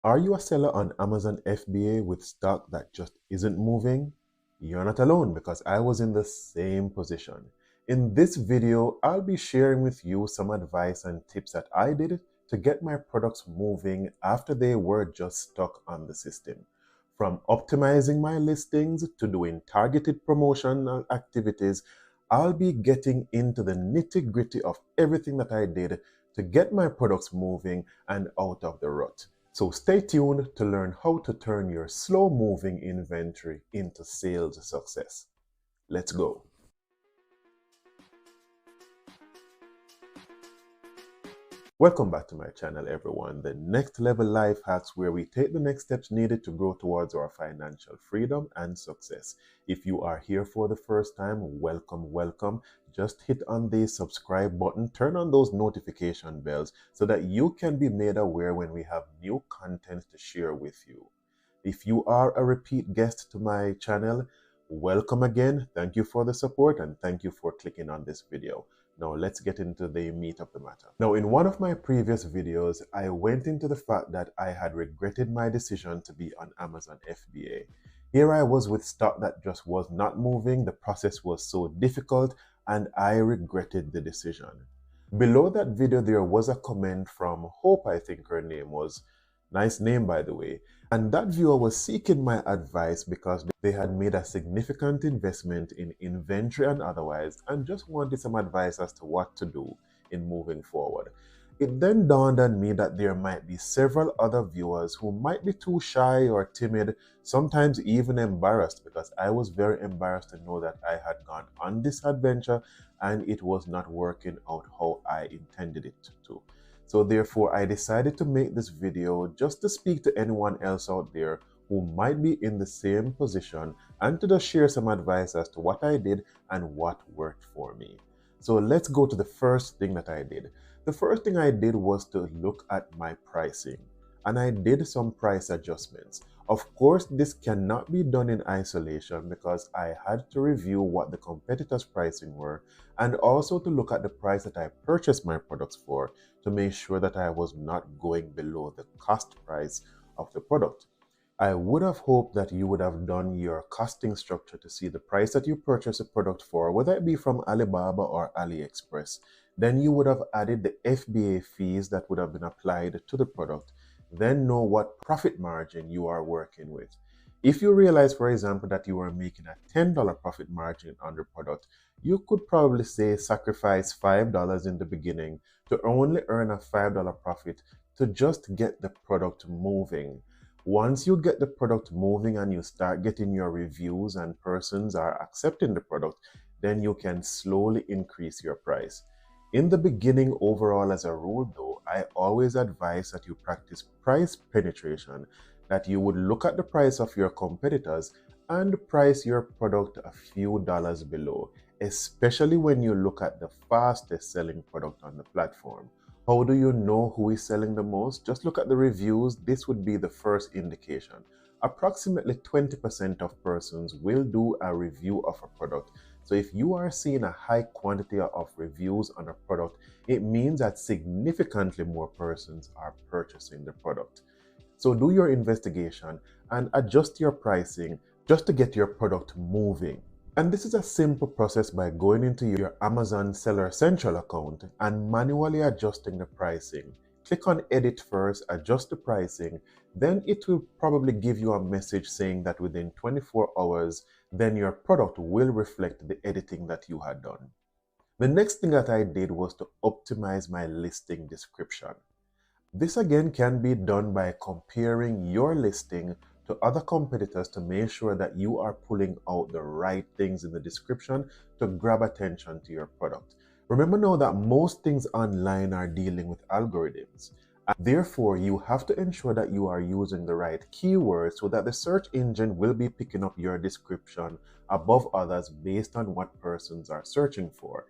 Are you a seller on Amazon FBA with stock that just isn't moving? You're not alone because I was in the same position. In this video, I'll be sharing with you some advice and tips that I did to get my products moving after they were just stuck on the system. From optimizing my listings to doing targeted promotional activities, I'll be getting into the nitty-gritty of everything that I did to get my products moving and out of the rut. So stay tuned to learn how to turn your slow moving inventory into sales success. Let's go. Welcome back to my channel, everyone. The Next Level Life Hacks, where we take the next steps needed to grow towards our financial freedom and success. If you are here for the first time, welcome, welcome. Just hit on the subscribe button, turn on those notification bells so that you can be made aware when we have new content to share with you. If you are a repeat guest to my channel, welcome again. Thank you for the support and thank you for clicking on this video. Now let's get into the meat of the matter. Now, in one of my previous videos, I went into the fact that I had regretted my decision to be on Amazon FBA. Here I was with stock that just was not moving, the process was so difficult, and I regretted the decision. Below that video, there was a comment from Hope, I think her name was. Nice name, by the way. And that viewer was seeking my advice because they had made a significant investment in inventory and otherwise, and just wanted some advice as to what to do in moving forward. It then dawned on me that there might be several other viewers who might be too shy or timid, sometimes even embarrassed, because I was very embarrassed to know that I had gone on this adventure and it was not working out how I intended it to. So therefore, I decided to make this video just to speak to anyone else out there who might be in the same position and to just share some advice as to what I did and what worked for me. So let's go to the first thing that I did. The first thing I did was to look at my pricing, and I did some price adjustments. Of course, this cannot be done in isolation because I had to review what the competitors' pricing were and also to look at the price that I purchased my products for to make sure that I was not going below the cost price of the product. I would have hoped that you would have done your costing structure to see the price that you purchase a product for, whether it be from Alibaba or AliExpress. Then you would have added the FBA fees that would have been applied to the product. Then know what profit margin you are working with. If you realize, for example, that you are making a $10 profit margin on the product, you could probably say sacrifice $5 in the beginning to only earn a $5 profit to just get the product moving. Once you get the product moving and you start getting your reviews and persons are accepting the product, then you can slowly increase your price. In the beginning, overall, as a rule though, I always advise that you practice price penetration, that you would look at the price of your competitors and price your product a few dollars below, especially when you look at the fastest selling product on the platform. How do you know who is selling the most? Just look at the reviews. This would be the first indication. Approximately 20% of persons will do a review of a product. So if you are seeing a high quantity of reviews on a product, it means that significantly more persons are purchasing the product. So do your investigation and adjust your pricing just to get your product moving. And this is a simple process by going into your Amazon Seller Central account and manually adjusting the pricing. Click on Edit first, adjust the pricing, then it will probably give you a message saying that within 24 hours, then your product will reflect the editing that you had done. The next thing that I did was to optimize my listing description. This again can be done by comparing your listing to other competitors to make sure that you are pulling out the right things in the description to grab attention to your product. Remember now that most things online are dealing with algorithms. Therefore, you have to ensure that you are using the right keywords so that the search engine will be picking up your description above others based on what persons are searching for.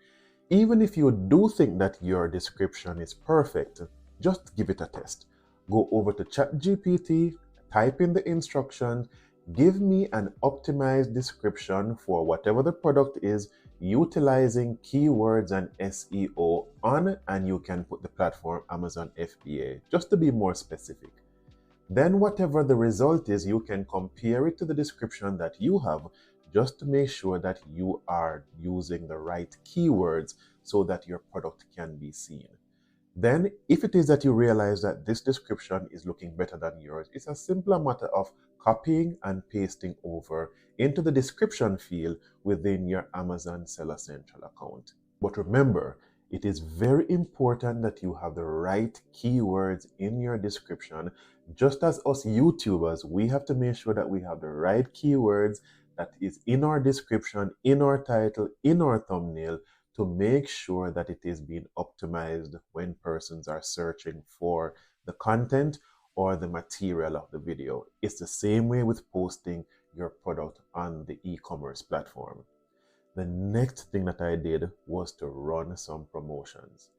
Even if you do think that your description is perfect, just give it a test. Go over to ChatGPT, type in the instructions, give me an optimized description for whatever the product is, utilizing keywords and SEO on, and you can put the platform Amazon FBA, just to be more specific. Then whatever the result is, you can compare it to the description that you have, just to make sure that you are using the right keywords so that your product can be seen. Then, if it is that you realize that this description is looking better than yours, it's a simpler matter of copying and pasting over into the description field within your Amazon Seller Central account. But remember, it is very important that you have the right keywords in your description. Just as us YouTubers, we have to make sure that we have the right keywords that is in our description, in our title, in our thumbnail, to make sure that it is being optimized when persons are searching for the content or the material of the video. It's the same way with posting your product on the e-commerce platform. The next thing that I did was to run some promotions.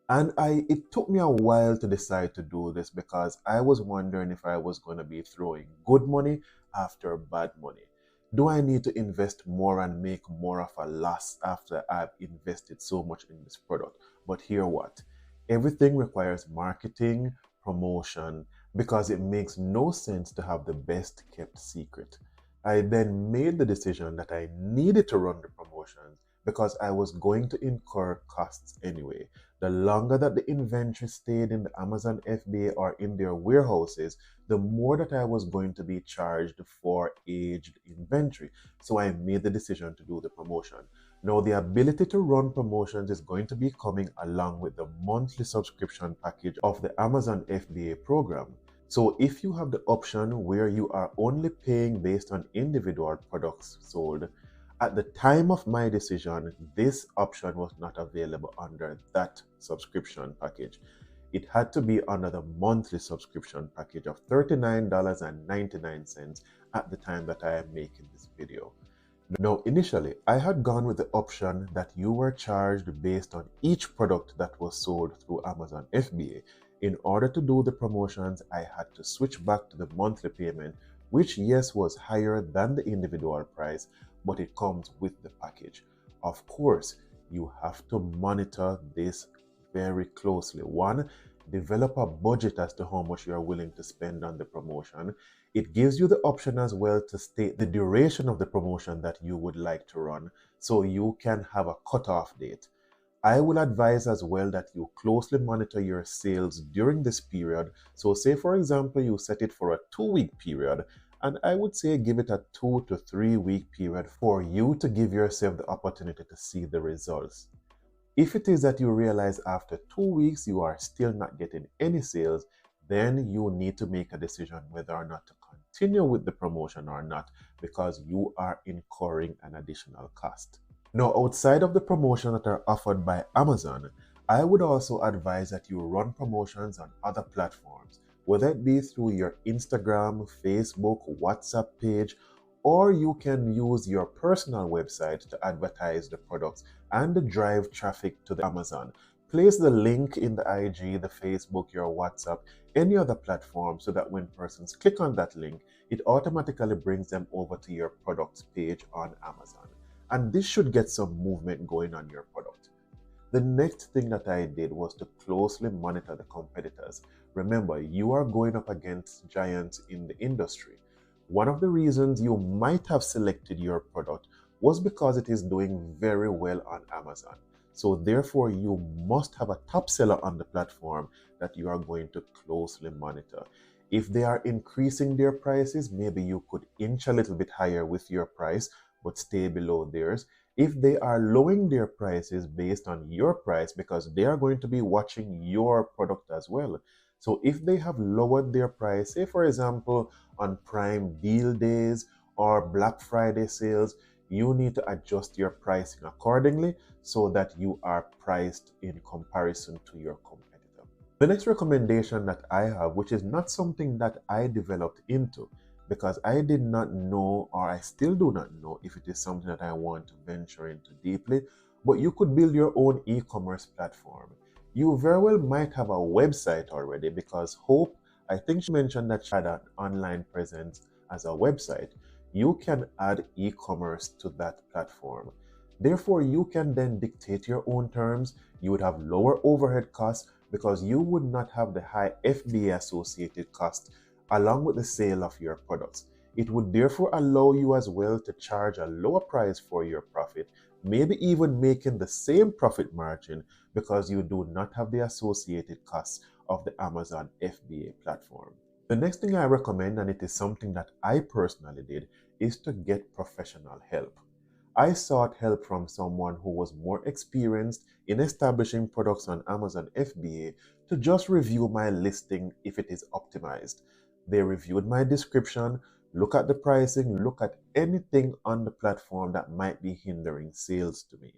And it took me a while to decide to do this because I was wondering if I was going to be throwing good money after bad money. Do I need to invest more and make more of a loss after I've invested so much in this product? But hear what? Everything requires marketing, promotion, because it makes no sense to have the best kept secret. I then made the decision that I needed to run the promotions because I was going to incur costs anyway. The longer that the inventory stayed in the Amazon FBA or in their warehouses, the more that I was going to be charged for aged inventory. So I made the decision to do the promotion. Now, the ability to run promotions is going to be coming along with the monthly subscription package of the Amazon FBA program. So if you have the option where you are only paying based on individual products sold, at the time of my decision, this option was not available under that subscription package. It had to be under the monthly subscription package of $39.99 at the time that I am making this video. Now, initially, I had gone with the option that you were charged based on each product that was sold through Amazon FBA. In order to do the promotions, I had to switch back to the monthly payment, which, yes, was higher than the individual price, but it comes with the package. Of course, you have to monitor this very closely. One, develop a budget as to how much you are willing to spend on the promotion. It gives you the option as well to state the duration of the promotion that you would like to run, so you can have a cutoff date. I will advise as well that you closely monitor your sales during this period. So say, for example, you set it for a 2-week period, and I would say give it a 2 to 3 week period for you to give yourself the opportunity to see the results. If it is that you realize after 2 weeks you are still not getting any sales, then you need to make a decision whether or not to continue with the promotion or not, because you are incurring an additional cost. Now, outside of the promotions that are offered by Amazon, I would also advise that you run promotions on other platforms, whether it be through your Instagram, Facebook, WhatsApp page, or you can use your personal website to advertise the products and drive traffic to the Amazon. Place the link in the IG, the Facebook, your WhatsApp, any other platform, so that when persons click on that link, it automatically brings them over to your products page on Amazon. And this should get some movement going on your product. The next thing that I did was to closely monitor the competitors. Remember, you are going up against giants in the industry. One of the reasons you might have selected your product was because it is doing very well on Amazon. So therefore, you must have a top seller on the platform that you are going to closely monitor. If they are increasing their prices, maybe you could inch a little bit higher with your price, but stay below theirs. If they are lowering their prices based on your price, because they are going to be watching your product as well. So if they have lowered their price, say for example, on Prime deal days or Black Friday sales, you need to adjust your pricing accordingly so that you are priced in comparison to your competitor. The next recommendation that I have, which is not something that I developed into, because I did not know, or I still do not know, if it is something that I want to venture into deeply, but you could build your own e-commerce platform. You very well might have a website already, because Hope, I think she mentioned that she had an online presence as a website. You can add e-commerce to that platform. Therefore, you can then dictate your own terms. You would have lower overhead costs because you would not have the high FBA associated costs along with the sale of your products. It would therefore allow you as well to charge a lower price for your profit, maybe even making the same profit margin because you do not have the associated costs of the Amazon FBA platform. The next thing I recommend, and it is something that I personally did, is to get professional help. I sought help from someone who was more experienced in establishing products on Amazon FBA to just review my listing if it is optimized. They reviewed my description, look at the pricing, look at anything on the platform that might be hindering sales to me.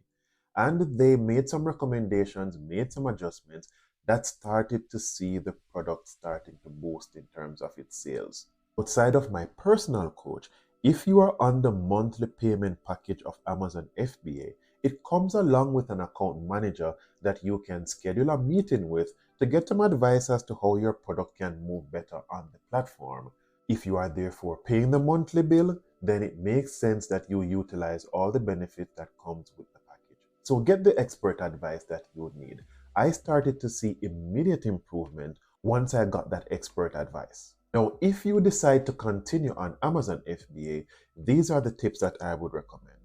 And they made some recommendations, made some adjustments that started to see the product starting to boost in terms of its sales. Outside of my personal coach, if you are on the monthly payment package of Amazon FBA, it comes along with an account manager that you can schedule a meeting with to get some advice as to how your product can move better on the platform. If you are therefore paying the monthly bill, then it makes sense that you utilize all the benefits that comes with the package. So get the expert advice that you need. I started to see immediate improvement once I got that expert advice. Now, if you decide to continue on Amazon FBA, these are the tips that I would recommend.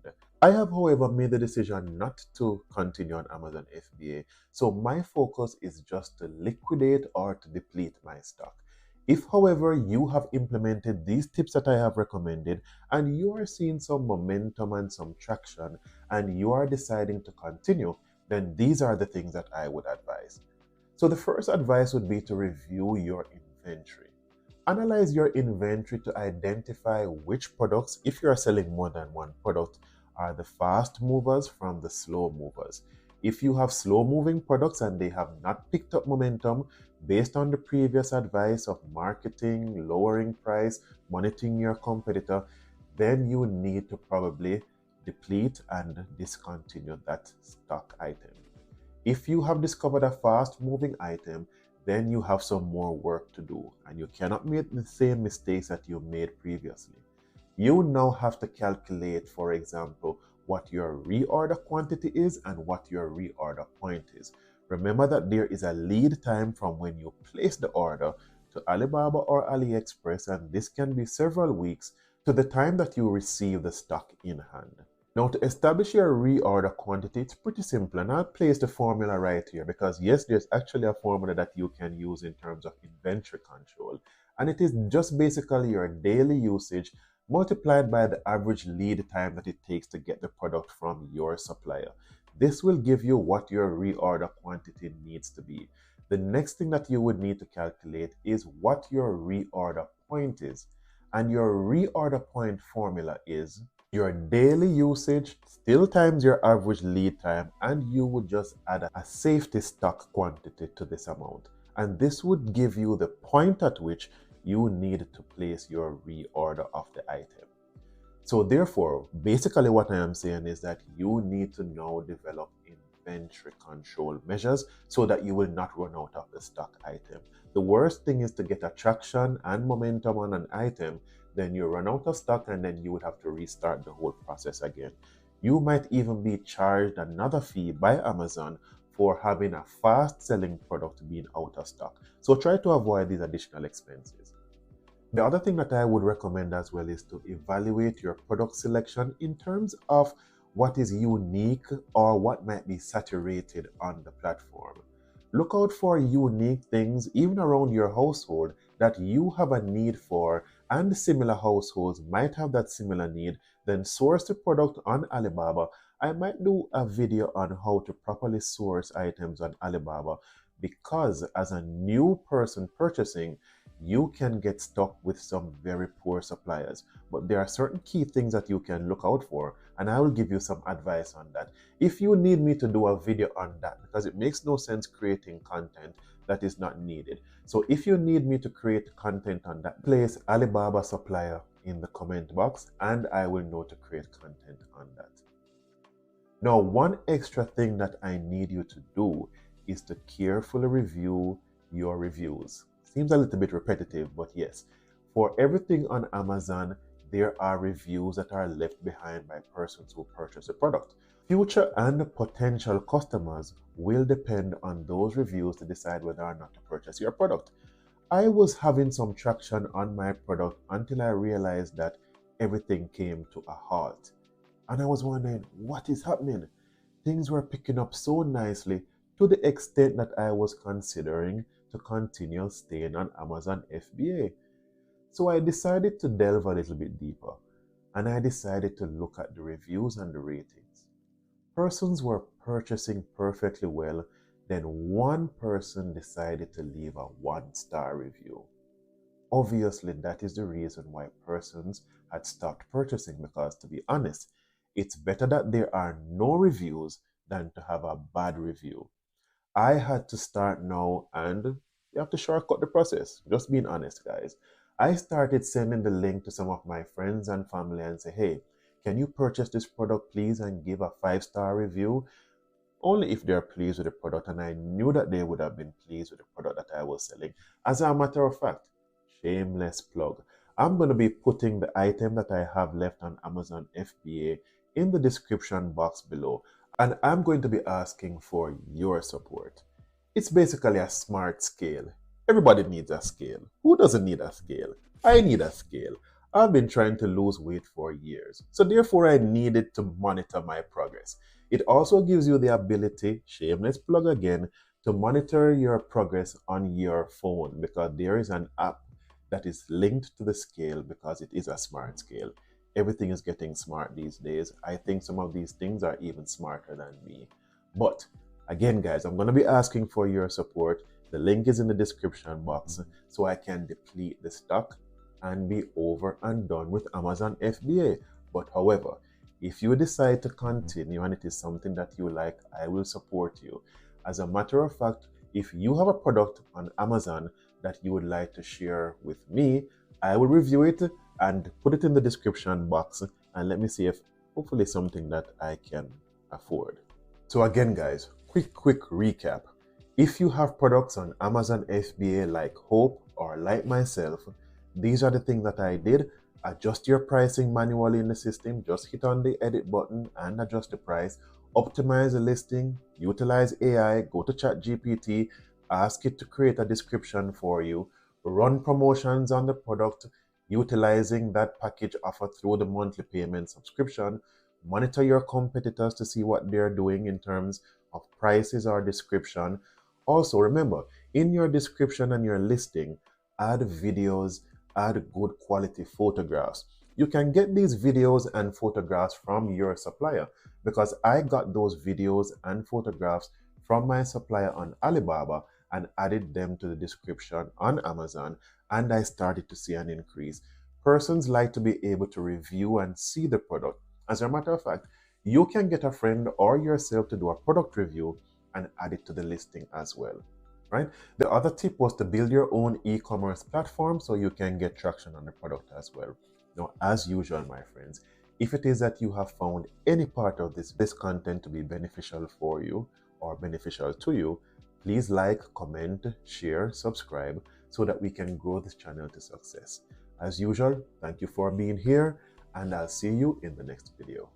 I have, however, made the decision not to continue on Amazon FBA, so my focus is just to liquidate or to deplete my stock. If, however, you have implemented these tips that I have recommended and you are seeing some momentum and some traction and you are deciding to continue, then these are the things that I would advise. So the first advice would be to review your inventory. Analyze your inventory to identify which products, if you are selling more than one product, are the fast movers from the slow movers. If you have slow moving products and they have not picked up momentum based on the previous advice of marketing, lowering price, monitoring your competitor, then you need to probably deplete and discontinue that stock item. If you have discovered a fast moving item, then you have some more work to do and you cannot make the same mistakes that you made previously. You now have to calculate, for example, what your reorder quantity is and what your reorder point is. Remember that there is a lead time from when you place the order to Alibaba or AliExpress, and this can be several weeks to the time that you receive the stock in hand. Now, to establish your reorder quantity, it's pretty simple, and I'll place the formula right here because yes, there's actually a formula that you can use in terms of inventory control, and it is just basically your daily usage multiplied by the average lead time that it takes to get the product from your supplier. This will give you what your reorder quantity needs to be. The next thing that you would need to calculate is what your reorder point is, and your reorder point formula is your daily usage still times your average lead time, and you would just add a safety stock quantity to this amount. And this would give you the point at which you need to place your reorder of the item. So therefore, basically what I am saying is that you need to now develop inventory control measures so that you will not run out of the stock item. The worst thing is to get attraction and momentum on an item, then you run out of stock and then you would have to restart the whole process again. You might even be charged another fee by Amazon for having a fast selling product being out of stock. So try to avoid these additional expenses. The other thing that I would recommend as well is to evaluate your product selection in terms of what is unique or what might be saturated on the platform. Look out for unique things even around your household that you have a need for and similar households might have that similar need. Then source the product on Alibaba. I might do a video on how to properly source items on Alibaba because as a new person purchasing, you can get stuck with some very poor suppliers. But there are certain key things that you can look out for, and I will give you some advice on that. If you need me to do a video on that, because it makes no sense creating content that is not needed. So if you need me to create content on that, place Alibaba supplier in the comment box and I will know to create content on that. Now, one extra thing that I need you to do is to carefully review your reviews. Seems a little bit repetitive, but yes, for everything on Amazon, there are reviews that are left behind by persons who purchase a product. Future and potential customers will depend on those reviews to decide whether or not to purchase your product. I was having some traction on my product until I realized that everything came to a halt. And I was wondering, what is happening? Things were picking up so nicely to the extent that I was considering to continue staying on Amazon FBA. So I decided to delve a little bit deeper and I decided to look at the reviews and the ratings. Persons were purchasing perfectly well, then one person decided to leave a 1-star review. Obviously, that is the reason why persons had stopped purchasing because, to be honest, it's better that there are no reviews than to have a bad review. I had to start now and you have to shortcut the process. Just being honest, guys. I started sending the link to some of my friends and family and say, hey, can you purchase this product please and give a 5-star review? Only if they're pleased with the product, and I knew that they would have been pleased with the product that I was selling. As a matter of fact, shameless plug, I'm going to be putting the item that I have left on Amazon FBA in the description box below, and I'm going to be asking for your support. It's basically a smart scale. Everybody needs a scale. Who doesn't need a scale? I need a scale. I've been trying to lose weight for years, so therefore I needed to monitor my progress. It also gives you the ability, shameless plug again, to monitor your progress on your phone because there is an app that is linked to the scale because it is a smart scale. Everything is getting smart these days. I think some of these things are even smarter than me. But again, guys, I'm going to be asking for your support. The link is in the description box so I can deplete the stock and be over and done with Amazon FBA. But however, if you decide to continue and it is something that you like, I will support you. As a matter of fact, if you have a product on Amazon that you would like to share with me, I will review it and put it in the description box and let me see if hopefully something that I can afford. So again, guys, quick recap. If you have products on Amazon FBA like Hope or like myself, these are the things that I did. Adjust your pricing manually in the system. Just hit on the edit button and adjust the price. Optimize the listing. Utilize AI. Go to ChatGPT. Ask it to create a description for you. Run promotions on the product utilizing that package offer through the monthly payment subscription. Monitor your competitors to see what they're doing in terms of prices or description. Also, remember, in your description and your listing, add videos, add good quality photographs. You can get these videos and photographs from your supplier because I got those videos and photographs from my supplier on Alibaba and added them to the description on Amazon, and I started to see an increase. Persons like to be able to review and see the product. As a matter of fact, you can get a friend or yourself to do a product review and add it to the listing as well. Right? The other tip was to build your own e-commerce platform so you can get traction on the product as well. Now, as usual, my friends, if it is that you have found any part of this content to be beneficial for you or beneficial to you, please like, comment, share, subscribe so that we can grow this channel to success. As usual, thank you for being here and I'll see you in the next video.